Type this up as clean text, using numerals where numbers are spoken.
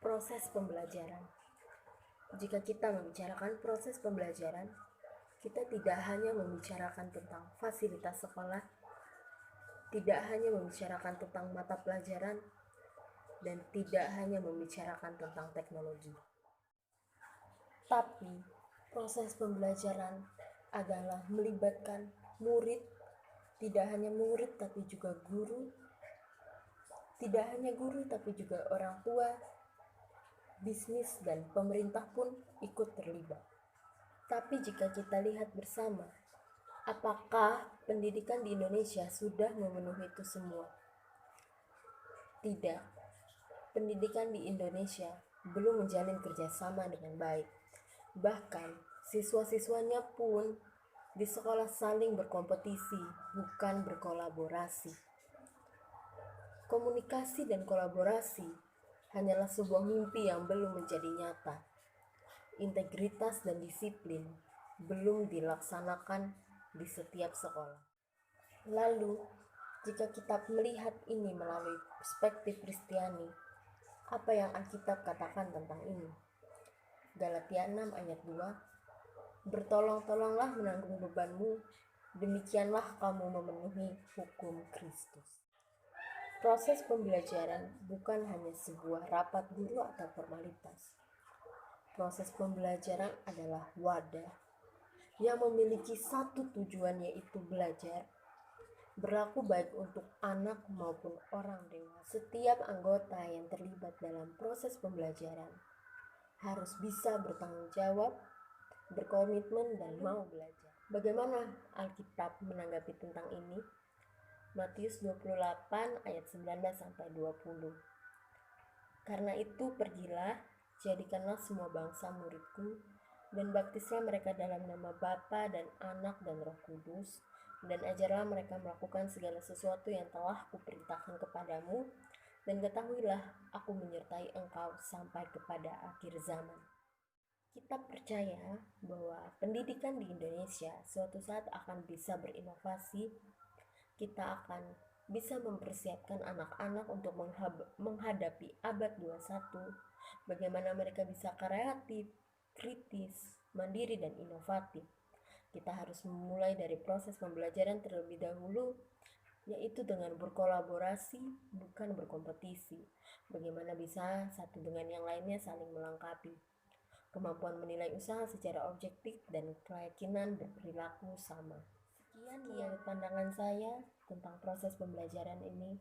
Proses pembelajaran. Jika kita membicarakan proses pembelajaran, kita tidak hanya membicarakan tentang fasilitas sekolah, tidak hanya membicarakan tentang mata pelajaran, dan tidak hanya membicarakan tentang teknologi. Tapi, proses pembelajaran adalah melibatkan murid, tidak hanya murid tapi juga guru, tidak hanya guru tapi juga orang tua, bisnis dan pemerintah pun ikut terlibat. Tapi jika kita lihat bersama, apakah pendidikan di Indonesia sudah memenuhi itu semua? Tidak. Pendidikan di Indonesia belum menjalin kerjasama dengan baik. Bahkan, siswa-siswanya pun di sekolah saling berkompetisi, bukan berkolaborasi. Komunikasi dan kolaborasi hanyalah sebuah mimpi yang belum menjadi nyata. Integritas dan disiplin belum dilaksanakan di setiap sekolah. Lalu, jika kita melihat ini melalui perspektif Kristiani, apa yang Alkitab katakan tentang ini? Galatia 6 ayat 2, bertolong-tolonglah menanggung bebanmu, demikianlah kamu memenuhi hukum Kristus. Proses pembelajaran bukan hanya sebuah rapat guru atau formalitas. Proses pembelajaran adalah wadah yang memiliki satu tujuan, yaitu belajar. Berlaku baik untuk anak maupun orang dewasa. Setiap anggota yang terlibat dalam proses pembelajaran harus bisa bertanggung jawab, berkomitmen, dan mau belajar. Bagaimana Alkitab menanggapi tentang ini? Matius 28 ayat 19-20. Karena itu pergilah, jadikanlah semua bangsa muridku, dan baptislah mereka dalam nama Bapa dan Anak dan Roh Kudus, dan ajarlah mereka melakukan segala sesuatu yang telah kuperintahkan kepadamu, dan ketahuilah aku menyertai engkau sampai kepada akhir zaman. Kita percaya bahwa pendidikan di Indonesia suatu saat akan bisa berinovasi. Kita akan bisa mempersiapkan anak-anak untuk menghadapi abad 21, bagaimana mereka bisa kreatif, kritis, mandiri, dan inovatif. Kita harus memulai dari proses pembelajaran terlebih dahulu, yaitu dengan berkolaborasi, bukan berkompetisi. Bagaimana bisa satu dengan yang lainnya saling melengkapi. Kemampuan menilai usaha secara objektif dan keyakinan berperilaku sama. Sekian pandangan saya tentang proses pembelajaran ini.